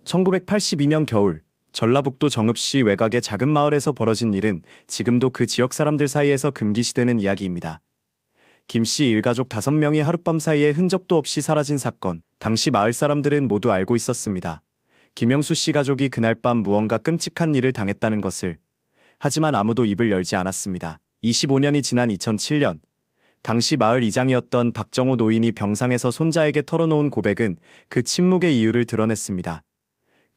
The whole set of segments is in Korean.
1982년 겨울 전라북도 정읍시 외곽의 작은 마을에서 벌어진 일은 지금도 그 지역 사람들 사이에서 금기시되는 이야기입니다. 김 씨 일가족 5명이 하룻밤 사이에 흔적도 없이 사라진 사건. 당시 마을 사람들은 모두 알고 있었습니다. 김영수 씨 가족이 그날 밤 무언가 끔찍한 일을 당했다는 것을. 하지만 아무도 입을 열지 않았습니다. 25년이 지난 2007년 당시 마을 이장이었던 박정호 노인이 병상에서 손자에게 털어놓은 고백은 그 침묵의 이유를 드러냈습니다.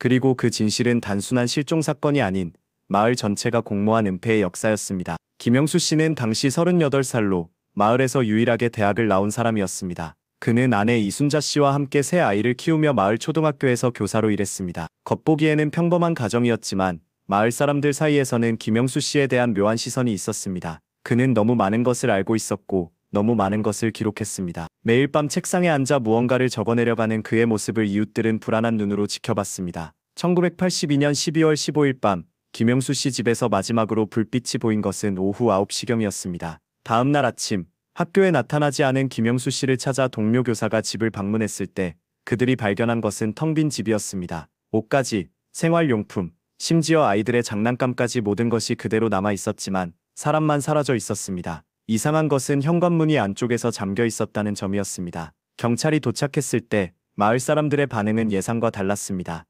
그리고 그 진실은 단순한 실종 사건이 아닌 마을 전체가 공모한 은폐의 역사였습니다. 김영수 씨는 당시 38살로 마을에서 유일하게 대학을 나온 사람이었습니다. 그는 아내 이순자 씨와 함께 세 아이를 키우며 마을 초등학교에서 교사로 일했습니다. 겉보기에는 평범한 가정이었지만 마을 사람들 사이에서는 김영수 씨에 대한 묘한 시선이 있었습니다. 그는 너무 많은 것을 알고 있었고 너무 많은 것을 기록했습니다. 매일 밤 책상에 앉아 무언가를 적어내려가는 그의 모습을 이웃들은 불안한 눈으로 지켜봤습니다. 1982년 12월 15일 밤 김영수 씨 집에서 마지막으로 불빛이 보인 것은 오후 9시경이었습니다. 다음 날 아침 학교에 나타나지 않은 김영수 씨를 찾아 동료 교사가 집을 방문했을 때 그들이 발견한 것은 텅 빈 집이었습니다. 옷가지, 생활용품, 심지어 아이들의 장난감까지 모든 것이 그대로 남아 있었지만 사람만 사라져 있었습니다. 이상한 것은 현관문이 안쪽에서 잠겨 있었다는 점이었습니다. 경찰이 도착했을 때 마을 사람들의 반응은 예상과 달랐습니다.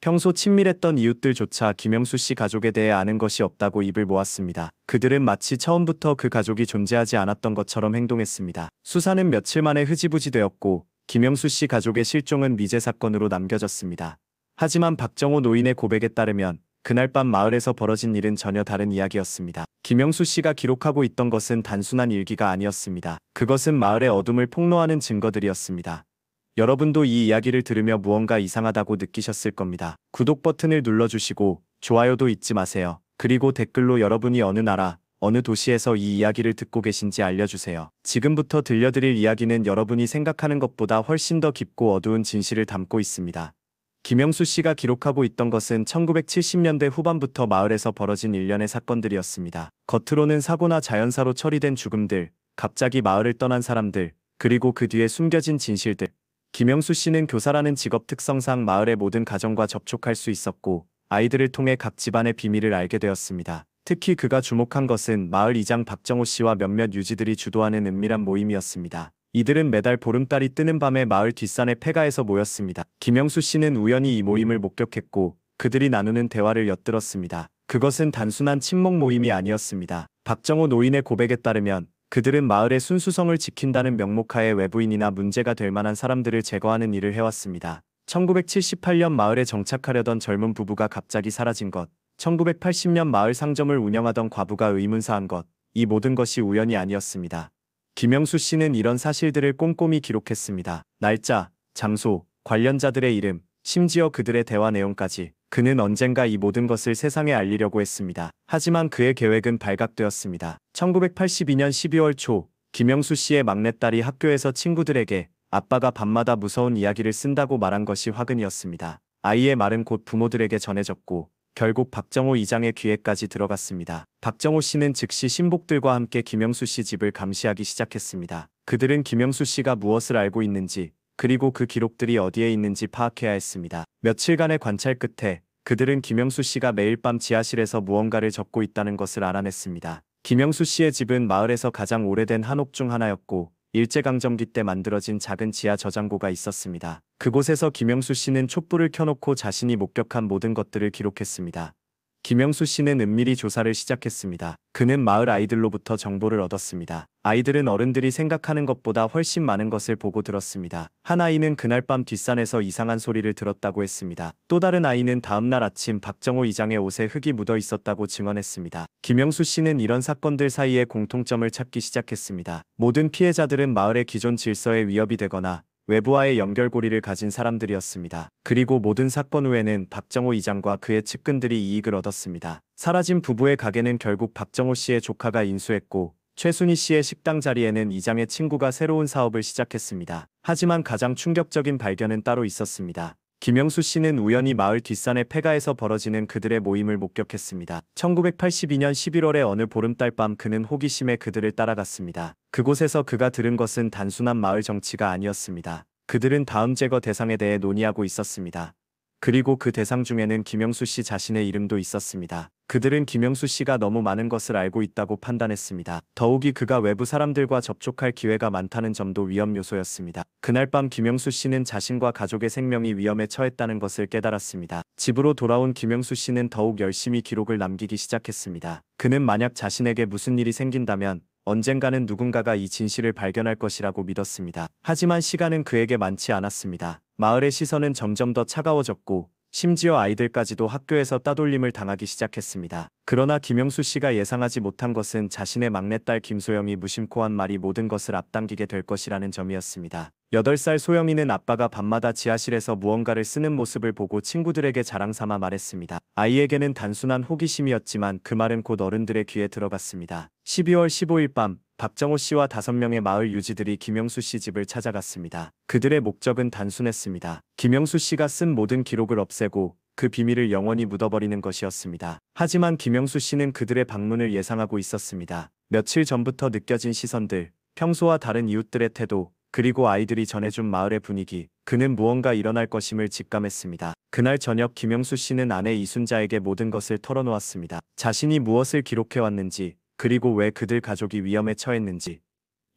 평소 친밀했던 이웃들조차 김영수 씨 가족에 대해 아는 것이 없다고 입을 모았습니다. 그들은 마치 처음부터 그 가족이 존재하지 않았던 것처럼 행동했습니다. 수사는 며칠 만에 흐지부지 되었고 김영수 씨 가족의 실종은 미제 사건으로 남겨졌습니다. 하지만 박정호 노인의 고백에 따르면 그날 밤 마을에서 벌어진 일은 전혀 다른 이야기였습니다. 김영수 씨가 기록하고 있던 것은 단순한 일기가 아니었습니다. 그것은 마을의 어둠을 폭로하는 증거들이었습니다. 여러분도 이 이야기를 들으며 무언가 이상하다고 느끼셨을 겁니다. 구독 버튼을 눌러주시고 좋아요도 잊지 마세요. 그리고 댓글로 여러분이 어느 나라, 어느 도시에서 이 이야기를 듣고 계신지 알려주세요. 지금부터 들려드릴 이야기는 여러분이 생각하는 것보다 훨씬 더 깊고 어두운 진실을 담고 있습니다. 김영수 씨가 기록하고 있던 것은 1970년대 후반부터 마을에서 벌어진 일련의 사건들이었습니다. 겉으로는 사고나 자연사로 처리된 죽음들, 갑자기 마을을 떠난 사람들, 그리고 그 뒤에 숨겨진 진실들. 김영수 씨는 교사라는 직업 특성상 마을의 모든 가정과 접촉할 수 있었고 아이들을 통해 각 집안의 비밀을 알게 되었습니다. 특히 그가 주목한 것은 마을 이장 박정호 씨와 몇몇 유지들이 주도하는 은밀한 모임이었습니다. 이들은 매달 보름달이 뜨는 밤에 마을 뒷산의 폐가에서 모였습니다. 김영수 씨는 우연히 이 모임을 목격했고 그들이 나누는 대화를 엿들었습니다. 그것은 단순한 친목 모임이 아니었습니다. 박정호 노인의 고백에 따르면 그들은 마을의 순수성을 지킨다는 명목하에 외부인이나 문제가 될 만한 사람들을 제거하는 일을 해왔습니다. 1978년 마을에 정착하려던 젊은 부부가 갑자기 사라진 것, 1980년 마을 상점을 운영하던 과부가 의문사한 것, 이 모든 것이 우연이 아니었습니다. 김영수 씨는 이런 사실들을 꼼꼼히 기록했습니다. 날짜, 장소, 관련자들의 이름, 심지어 그들의 대화 내용까지. 그는 언젠가 이 모든 것을 세상에 알리려고 했습니다. 하지만 그의 계획은 발각되었습니다. 1982년 12월 초 김영수 씨의 막내딸이 학교에서 친구들에게 아빠가 밤마다 무서운 이야기를 쓴다고 말한 것이 화근이었습니다. 아이의 말은 곧 부모들에게 전해졌고 결국 박정호 이장의 귀에까지 들어갔습니다. 박정호 씨는 즉시 신복들과 함께 김영수 씨 집을 감시하기 시작했습니다. 그들은 김영수 씨가 무엇을 알고 있는지 그리고 그 기록들이 어디에 있는지 파악해야 했습니다. 며칠간의 관찰 끝에 그들은 김영수 씨가 매일 밤 지하실에서 무언가를 적고 있다는 것을 알아냈습니다. 김영수 씨의 집은 마을에서 가장 오래된 한옥 중 하나였고 일제강점기 때 만들어진 작은 지하 저장고가 있었습니다. 그곳에서 김영수 씨는 촛불을 켜놓고 자신이 목격한 모든 것들을 기록했습니다. 김영수 씨는 은밀히 조사를 시작했습니다. 그는 마을 아이들로부터 정보를 얻었습니다. 아이들은 어른들이 생각하는 것보다 훨씬 많은 것을 보고 들었습니다. 한 아이는 그날 밤 뒷산에서 이상한 소리를 들었다고 했습니다. 또 다른 아이는 다음날 아침 박정호 이장의 옷에 흙이 묻어 있었다고 증언했습니다. 김영수 씨는 이런 사건들 사이에 공통점을 찾기 시작했습니다. 모든 피해자들은 마을의 기존 질서에 위협이 되거나 외부와의 연결고리를 가진 사람들이었습니다. 그리고 모든 사건 후에는 박정호 이장과 그의 측근들이 이익을 얻었습니다. 사라진 부부의 가게는 결국 박정호 씨의 조카가 인수했고 최순희 씨의 식당 자리에는 이장의 친구가 새로운 사업을 시작했습니다. 하지만 가장 충격적인 발견은 따로 있었습니다. 김영수 씨는 우연히 마을 뒷산의 폐가에서 벌어지는 그들의 모임을 목격했습니다. 1982년 11월의 어느 보름달 밤 그는 호기심에 그들을 따라갔습니다. 그곳에서 그가 들은 것은 단순한 마을 정치가 아니었습니다. 그들은 다음 제거 대상에 대해 논의하고 있었습니다. 그리고 그 대상 중에는 김영수 씨 자신의 이름도 있었습니다. 그들은 김영수 씨가 너무 많은 것을 알고 있다고 판단했습니다. 더욱이 그가 외부 사람들과 접촉할 기회가 많다는 점도 위험 요소였습니다. 그날 밤 김영수 씨는 자신과 가족의 생명이 위험에 처했다는 것을 깨달았습니다. 집으로 돌아온 김영수 씨는 더욱 열심히 기록을 남기기 시작했습니다. 그는 만약 자신에게 무슨 일이 생긴다면 언젠가는 누군가가 이 진실을 발견할 것이라고 믿었습니다. 하지만 시간은 그에게 많지 않았습니다. 마을의 시선은 점점 더 차가워졌고 심지어 아이들까지도 학교에서 따돌림을 당하기 시작했습니다. 그러나 김영수 씨가 예상하지 못한 것은 자신의 막내딸 김소영이 무심코 한 말이 모든 것을 앞당기게 될 것이라는 점이었습니다. 8살 소영이는 아빠가 밤마다 지하실에서 무언가를 쓰는 모습을 보고 친구들에게 자랑삼아 말했습니다. 아이에게는 단순한 호기심이었지만 그 말은 곧 어른들의 귀에 들어갔습니다. 12월 15일 밤 박정호 씨와 5명의 마을 유지들이 김영수 씨 집을 찾아갔습니다. 그들의 목적은 단순했습니다. 김영수 씨가 쓴 모든 기록을 없애고 그 비밀을 영원히 묻어버리는 것이었습니다. 하지만 김영수 씨는 그들의 방문을 예상하고 있었습니다. 며칠 전부터 느껴진 시선들, 평소와 다른 이웃들의 태도, 그리고 아이들이 전해준 마을의 분위기, 그는 무언가 일어날 것임을 직감했습니다. 그날 저녁 김영수 씨는 아내 이순자에게 모든 것을 털어놓았습니다. 자신이 무엇을 기록해왔는지, 그리고 왜 그들 가족이 위험에 처했는지.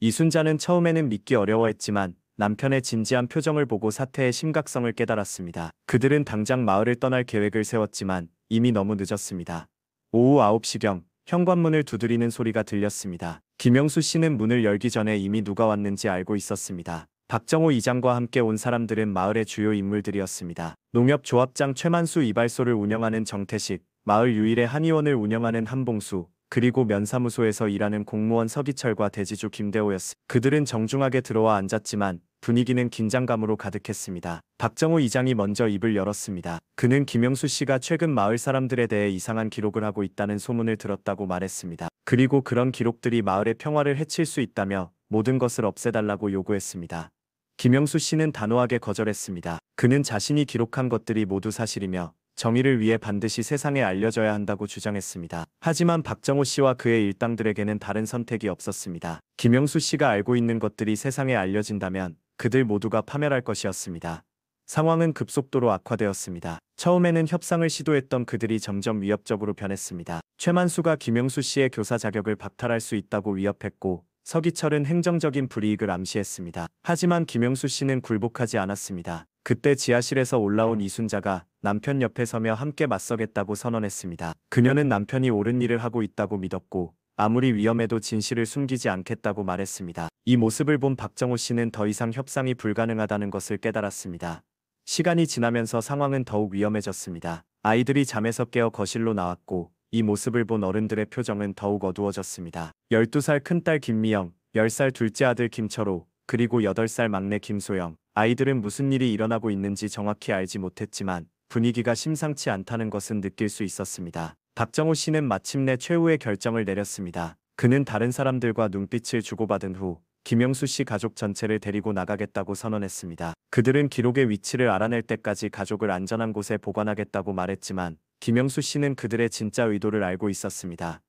이순자는 처음에는 믿기 어려워했지만 남편의 진지한 표정을 보고 사태의 심각성을 깨달았습니다. 그들은 당장 마을을 떠날 계획을 세웠지만 이미 너무 늦었습니다. 오후 9시경 현관문을 두드리는 소리가 들렸습니다. 김영수 씨는 문을 열기 전에 이미 누가 왔는지 알고 있었습니다. 박정호 이장과 함께 온 사람들은 마을의 주요 인물들이었습니다. 농협조합장 최만수 이발소를 운영하는 정태식, 마을 유일의 한의원을 운영하는 한봉수, 그리고 면사무소에서 일하는 공무원 서기철과 대지주 김대호였습니다. 그들은 정중하게 들어와 앉았지만 분위기는 긴장감으로 가득했습니다. 박정호 이장이 먼저 입을 열었습니다. 그는 김영수 씨가 최근 마을 사람들에 대해 이상한 기록을 하고 있다는 소문을 들었다고 말했습니다. 그리고 그런 기록들이 마을의 평화를 해칠 수 있다며 모든 것을 없애달라고 요구했습니다. 김영수 씨는 단호하게 거절했습니다. 그는 자신이 기록한 것들이 모두 사실이며 정의를 위해 반드시 세상에 알려져야 한다고 주장했습니다. 하지만 박정호 씨와 그의 일당들에게는 다른 선택이 없었습니다. 김영수 씨가 알고 있는 것들이 세상에 알려진다면 그들 모두가 파멸할 것이었습니다. 상황은 급속도로 악화되었습니다. 처음에는 협상을 시도했던 그들이 점점 위협적으로 변했습니다. 최만수가 김영수 씨의 교사 자격을 박탈할 수 있다고 위협했고 서기철은 행정적인 불이익을 암시했습니다. 하지만 김영수 씨는 굴복하지 않았습니다. 그때 지하실에서 올라온 이순자가 남편 옆에 서며 함께 맞서겠다고 선언했습니다. 그녀는 남편이 옳은 일을 하고 있다고 믿었고 아무리 위험해도 진실을 숨기지 않겠다고 말했습니다. 이 모습을 본 박정호 씨는 더 이상 협상이 불가능하다는 것을 깨달았습니다. 시간이 지나면서 상황은 더욱 위험해졌습니다. 아이들이 잠에서 깨어 거실로 나왔고 이 모습을 본 어른들의 표정은 더욱 어두워졌습니다. 12살 큰딸 김미영, 10살 둘째 아들 김철호, 그리고 8살 막내 김소영. 아이들은 무슨 일이 일어나고 있는지 정확히 알지 못했지만 분위기가 심상치 않다는 것은 느낄 수 있었습니다. 박정호 씨는 마침내 최후의 결정을 내렸습니다. 그는 다른 사람들과 눈빛을 주고받은 후 김영수 씨 가족 전체를 데리고 나가겠다고 선언했습니다. 그들은 기록의 위치를 알아낼 때까지 가족을 안전한 곳에 보관하겠다고 말했지만 김영수 씨는 그들의 진짜 의도를 알고 있었습니다.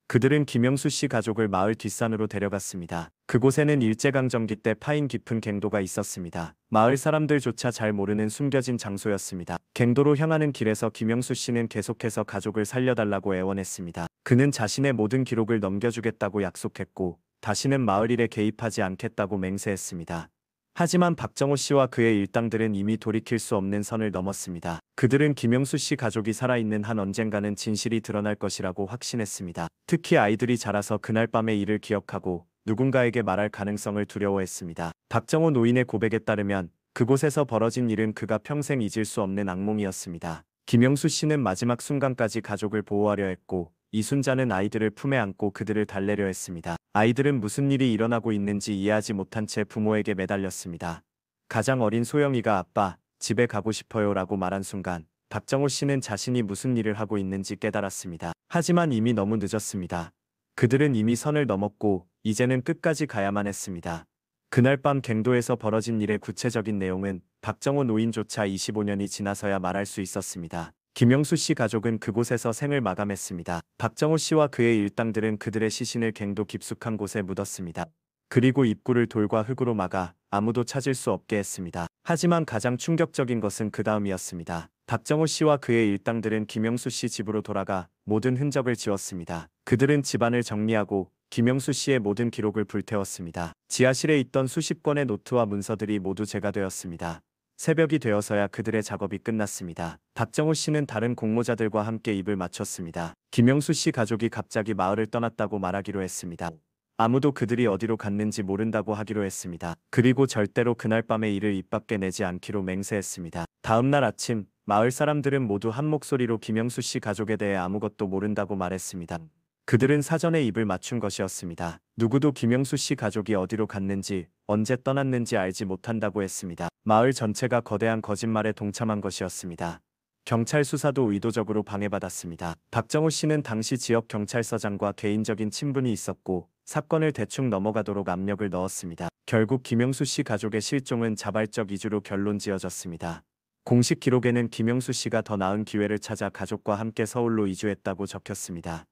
그들은 김영수 씨 가족을 마을 뒷산으로 데려갔습니다. 그곳에는 일제강점기 때 파인 깊은 갱도가 있었습니다. 마을 사람들조차 잘 모르는 숨겨진 장소였습니다. 갱도로 향하는 길에서 김영수 씨는 계속해서 가족을 살려달라고 애원했습니다. 그는 자신의 모든 기록을 넘겨주겠다고 약속했고 다시는 마을 일에 개입하지 않겠다고 맹세했습니다. 하지만 박정호 씨와 그의 일당들은 이미 돌이킬 수 없는 선을 넘었습니다. 그들은 김영수 씨 가족이 살아있는 한 언젠가는 진실이 드러날 것이라고 확신했습니다. 특히 아이들이 자라서 그날 밤의 일을 기억하고 누군가에게 말할 가능성을 두려워했습니다. 박정호 노인의 고백에 따르면 그곳에서 벌어진 일은 그가 평생 잊을 수 없는 악몽이었습니다. 김영수 씨는 마지막 순간까지 가족을 보호하려 했고 이순자는 아이들을 품에 안고 그들을 달래려 했습니다. 아이들은 무슨 일이 일어나고 있는지 이해하지 못한 채 부모에게 매달렸습니다. 가장 어린 소영이가 아빠, 집에 가고 싶어요 라고 말한 순간 박정호 씨는 자신이 무슨 일을 하고 있는지 깨달았습니다. 하지만 이미 너무 늦었습니다. 그들은 이미 선을 넘었고 이제는 끝까지 가야만 했습니다. 그날 밤 갱도에서 벌어진 일의 구체적인 내용은 박정호 노인조차 25년이 지나서야 말할 수 있었습니다. 김영수 씨 가족은 그곳에서 생을 마감했습니다. 박정호 씨와 그의 일당들은 그들의 시신을 갱도 깊숙한 곳에 묻었습니다. 그리고 입구를 돌과 흙으로 막아 아무도 찾을 수 없게 했습니다. 하지만 가장 충격적인 것은 그 다음이었습니다. 박정호 씨와 그의 일당들은 김영수 씨 집으로 돌아가 모든 흔적을 지웠습니다. 그들은 집안을 정리하고 김영수 씨의 모든 기록을 불태웠습니다. 지하실에 있던 수십 권의 노트와 문서들이 모두 제거되었습니다. 새벽이 되어서야 그들의 작업이 끝났습니다. 박정호 씨는 다른 공모자들과 함께 입을 맞췄습니다. 김영수 씨 가족이 갑자기 마을을 떠났다고 말하기로 했습니다. 아무도 그들이 어디로 갔는지 모른다고 하기로 했습니다. 그리고 절대로 그날 밤에 이를 입 밖에 내지 않기로 맹세했습니다. 다음 날 아침 마을 사람들은 모두 한 목소리로 김영수 씨 가족에 대해 아무것도 모른다고 말했습니다. 그들은 사전에 입을 맞춘 것이었습니다. 누구도 김영수 씨 가족이 어디로 갔는지 언제 떠났는지 알지 못한다고 했습니다. 마을 전체가 거대한 거짓말에 동참한 것이었습니다. 경찰 수사도 의도적으로 방해받았습니다. 박정호 씨는 당시 지역 경찰서장과 개인적인 친분이 있었고 사건을 대충 넘어가도록 압력을 넣었습니다. 결국 김영수 씨 가족의 실종은 자발적 이주로 결론 지어졌습니다. 공식 기록에는 김영수 씨가 더 나은 기회를 찾아 가족과 함께 서울로 이주했다고 적혔습니다.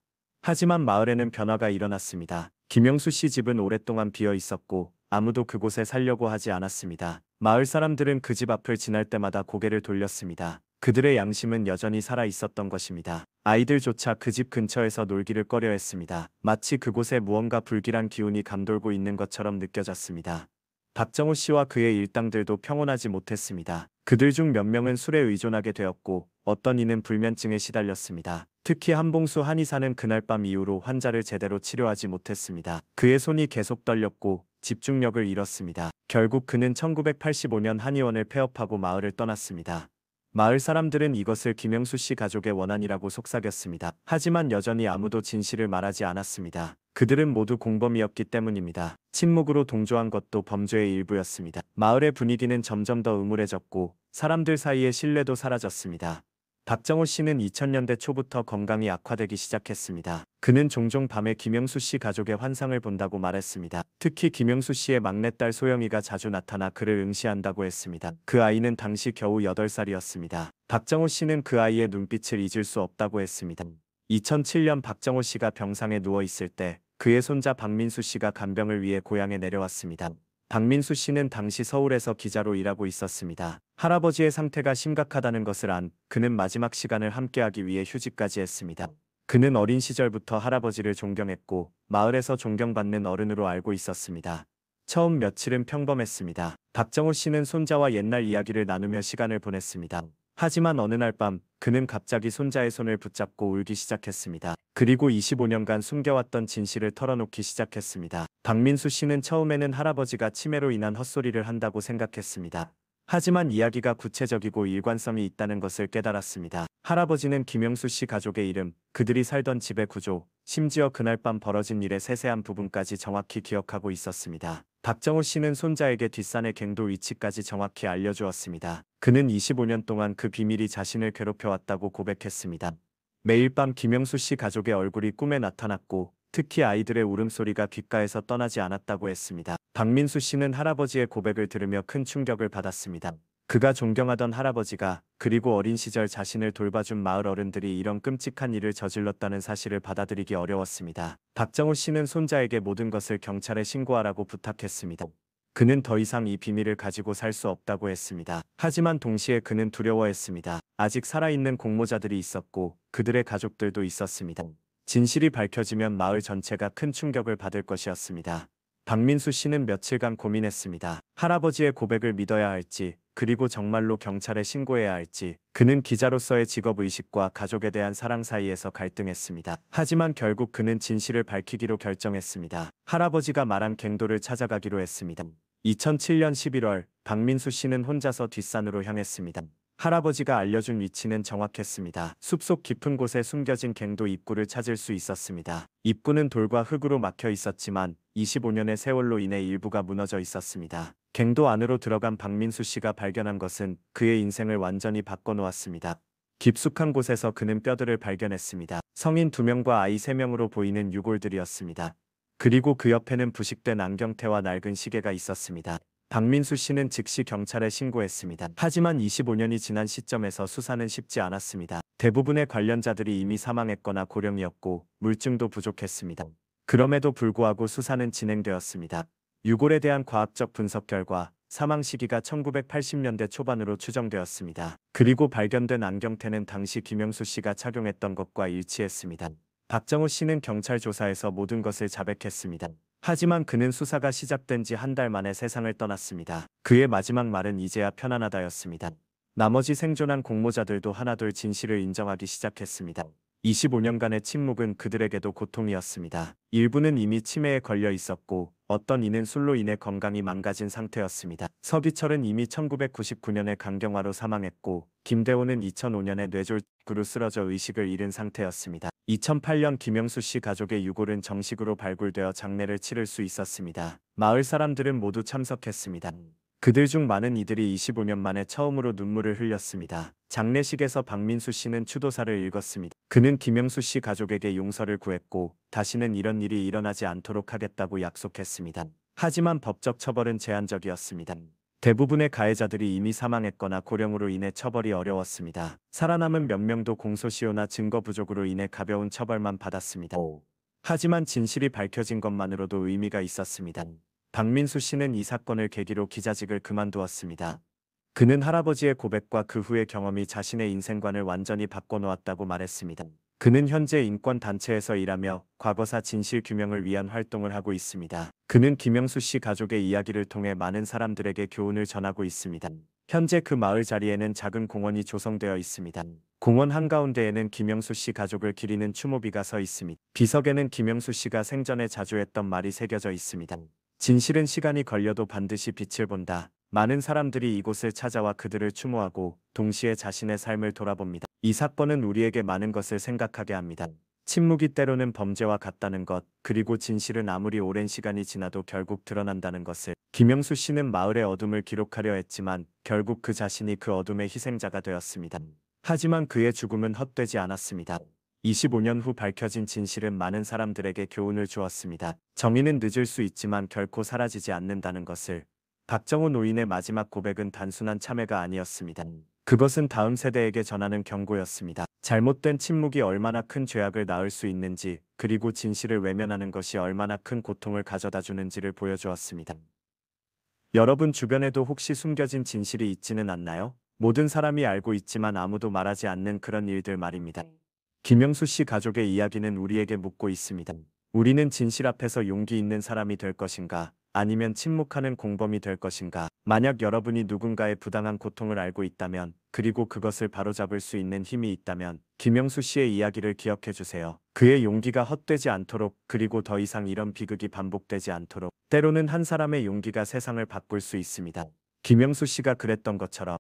하지만 마을에는 변화가 일어났습니다. 김영수 씨 집은 오랫동안 비어 있었고 아무도 그곳에 살려고 하지 않았습니다. 마을 사람들은 그 집 앞을 지날 때마다 고개를 돌렸습니다. 그들의 양심은 여전히 살아 있었던 것입니다. 아이들조차 그 집 근처에서 놀기를 꺼려했습니다. 마치 그곳에 무언가 불길한 기운이 감돌고 있는 것처럼 느껴졌습니다. 박정호 씨와 그의 일당들도 평온하지 못했습니다. 그들 중 몇 명은 술에 의존하게 되었고 어떤 이는 불면증에 시달렸습니다. 특히 한봉수 한의사는 그날 밤 이후로 환자를 제대로 치료하지 못했습니다. 그의 손이 계속 떨렸고 집중력을 잃었습니다. 결국 그는 1985년 한의원을 폐업하고 마을을 떠났습니다. 마을 사람들은 이것을 김영수 씨 가족의 원한이라고 속삭였습니다. 하지만 여전히 아무도 진실을 말하지 않았습니다. 그들은 모두 공범이었기 때문입니다. 침묵으로 동조한 것도 범죄의 일부였습니다. 마을의 분위기는 점점 더 음울해졌고 사람들 사이의 신뢰도 사라졌습니다. 박정호 씨는 2000년대 초부터 건강이 악화되기 시작했습니다. 그는 종종 밤에 김영수 씨 가족의 환상을 본다고 말했습니다. 특히 김영수 씨의 막내딸 소영이가 자주 나타나 그를 응시한다고 했습니다. 그 아이는 당시 겨우 8살이었습니다. 박정호 씨는 그 아이의 눈빛을 잊을 수 없다고 했습니다. 2007년 박정호 씨가 병상에 누워 있을 때 그의 손자 박민수 씨가 간병을 위해 고향에 내려왔습니다. 박민수 씨는 당시 서울에서 기자로 일하고 있었습니다. 할아버지의 상태가 심각하다는 것을 안 그는 마지막 시간을 함께하기 위해 휴직까지 했습니다. 그는 어린 시절부터 할아버지를 존경했고 마을에서 존경받는 어른으로 알고 있었습니다. 처음 며칠은 평범했습니다. 박정호 씨는 손자와 옛날 이야기를 나누며 시간을 보냈습니다. 하지만 어느 날 밤 그는 갑자기 손자의 손을 붙잡고 울기 시작했습니다. 그리고 25년간 숨겨왔던 진실을 털어놓기 시작했습니다. 박민수 씨는 처음에는 할아버지가 치매로 인한 헛소리를 한다고 생각했습니다. 하지만 이야기가 구체적이고 일관성이 있다는 것을 깨달았습니다. 할아버지는 김영수 씨 가족의 이름, 그들이 살던 집의 구조, 심지어 그날 밤 벌어진 일의 세세한 부분까지 정확히 기억하고 있었습니다. 박정호 씨는 손자에게 뒷산의 갱도 위치까지 정확히 알려주었습니다. 그는 25년 동안 그 비밀이 자신을 괴롭혀왔다고 고백했습니다. 매일 밤 김영수 씨 가족의 얼굴이 꿈에 나타났고 특히 아이들의 울음소리가 귓가에서 떠나지 않았다고 했습니다. 박민수 씨는 할아버지의 고백을 들으며 큰 충격을 받았습니다. 그가 존경하던 할아버지가 그리고 어린 시절 자신을 돌봐준 마을 어른들이 이런 끔찍한 일을 저질렀다는 사실을 받아들이기 어려웠습니다. 박정호 씨는 손자에게 모든 것을 경찰에 신고하라고 부탁했습니다. 그는 더 이상 이 비밀을 가지고 살 수 없다고 했습니다. 하지만 동시에 그는 두려워했습니다. 아직 살아있는 공모자들이 있었고 그들의 가족들도 있었습니다. 진실이 밝혀지면 마을 전체가 큰 충격을 받을 것이었습니다. 박민수 씨는 며칠간 고민했습니다. 할아버지의 고백을 믿어야 할지, 그리고 정말로 경찰에 신고해야 할지. 그는 기자로서의 직업의식과 가족에 대한 사랑 사이에서 갈등했습니다. 하지만 결국 그는 진실을 밝히기로 결정했습니다. 할아버지가 말한 갱도를 찾아가기로 했습니다. 2007년 11월 박민수 씨는 혼자서 뒷산으로 향했습니다. 할아버지가 알려준 위치는 정확했습니다. 숲속 깊은 곳에 숨겨진 갱도 입구를 찾을 수 있었습니다. 입구는 돌과 흙으로 막혀 있었지만 25년의 세월로 인해 일부가 무너져 있었습니다. 갱도 안으로 들어간 박민수 씨가 발견한 것은 그의 인생을 완전히 바꿔놓았습니다. 깊숙한 곳에서 그는 뼈들을 발견했습니다. 성인 2명과 아이 3명으로 보이는 유골들이었습니다. 그리고 그 옆에는 부식된 안경테와 낡은 시계가 있었습니다. 박민수 씨는 즉시 경찰에 신고했습니다. 하지만 25년이 지난 시점에서 수사는 쉽지 않았습니다. 대부분의 관련자들이 이미 사망했거나 고령이었고 물증도 부족했습니다. 그럼에도 불구하고 수사는 진행되었습니다. 유골에 대한 과학적 분석 결과 사망 시기가 1980년대 초반으로 추정되었습니다. 그리고 발견된 안경테는 당시 김영수 씨가 착용했던 것과 일치했습니다. 박정우 씨는 경찰 조사에서 모든 것을 자백했습니다. 하지만 그는 수사가 시작된 지 한 달 만에 세상을 떠났습니다. 그의 마지막 말은 이제야 편안하다였습니다. 나머지 생존한 공모자들도 하나둘 진실을 인정하기 시작했습니다. 25년간의 침묵은 그들에게도 고통이었습니다. 일부는 이미 치매에 걸려 있었고 어떤 이는 술로 인해 건강이 망가진 상태였습니다. 서기철은 이미 1999년에 간경화로 사망했고 김대호는 2005년에 뇌졸중으로 쓰러져 의식을 잃은 상태였습니다. 2008년 김영수 씨 가족의 유골은 정식으로 발굴되어 장례를 치를 수 있었습니다. 마을 사람들은 모두 참석했습니다. 그들 중 많은 이들이 25년 만에 처음으로 눈물을 흘렸습니다. 장례식에서 박민수 씨는 추도사를 읽었습니다. 그는 김영수 씨 가족에게 용서를 구했고 다시는 이런 일이 일어나지 않도록 하겠다고 약속했습니다. 하지만 법적 처벌은 제한적이었습니다. 대부분의 가해자들이 이미 사망했거나 고령으로 인해 처벌이 어려웠습니다. 살아남은 몇 명도 공소시효나 증거 부족으로 인해 가벼운 처벌만 받았습니다. 하지만 진실이 밝혀진 것만으로도 의미가 있었습니다. 박민수 씨는 이 사건을 계기로 기자직을 그만두었습니다. 그는 할아버지의 고백과 그 후의 경험이 자신의 인생관을 완전히 바꿔놓았다고 말했습니다. 그는 현재 인권단체에서 일하며 과거사 진실 규명을 위한 활동을 하고 있습니다. 그는 김영수 씨 가족의 이야기를 통해 많은 사람들에게 교훈을 전하고 있습니다. 현재 그 마을 자리에는 작은 공원이 조성되어 있습니다. 공원 한가운데에는 김영수 씨 가족을 기리는 추모비가 서 있습니다. 비석에는 김영수 씨가 생전에 자주 했던 말이 새겨져 있습니다. 진실은 시간이 걸려도 반드시 빛을 본다. 많은 사람들이 이곳을 찾아와 그들을 추모하고 동시에 자신의 삶을 돌아봅니다. 이 사건은 우리에게 많은 것을 생각하게 합니다. 침묵이 때로는 범죄와 같다는 것, 그리고 진실은 아무리 오랜 시간이 지나도 결국 드러난다는 것을. 김영수 씨는 마을의 어둠을 기록하려 했지만 결국 그 자신이 그 어둠의 희생자가 되었습니다. 하지만 그의 죽음은 헛되지 않았습니다. 25년 후 밝혀진 진실은 많은 사람들에게 교훈을 주었습니다. 정의는 늦을 수 있지만 결코 사라지지 않는다는 것을. 박정우 노인의 마지막 고백은 단순한 참회가 아니었습니다. 그것은 다음 세대에게 전하는 경고였습니다. 잘못된 침묵이 얼마나 큰 죄악을 낳을 수 있는지, 그리고 진실을 외면하는 것이 얼마나 큰 고통을 가져다 주는지를 보여주었습니다. 여러분 주변에도 혹시 숨겨진 진실이 있지는 않나요? 모든 사람이 알고 있지만 아무도 말하지 않는 그런 일들 말입니다. 김영수 씨 가족의 이야기는 우리에게 묻고 있습니다. 우리는 진실 앞에서 용기 있는 사람이 될 것인가? 아니면 침묵하는 공범이 될 것인가? 만약 여러분이 누군가의 부당한 고통을 알고 있다면, 그리고 그것을 바로잡을 수 있는 힘이 있다면 김영수 씨의 이야기를 기억해 주세요. 그의 용기가 헛되지 않도록, 그리고 더 이상 이런 비극이 반복되지 않도록. 때로는 한 사람의 용기가 세상을 바꿀 수 있습니다. 김영수 씨가 그랬던 것처럼.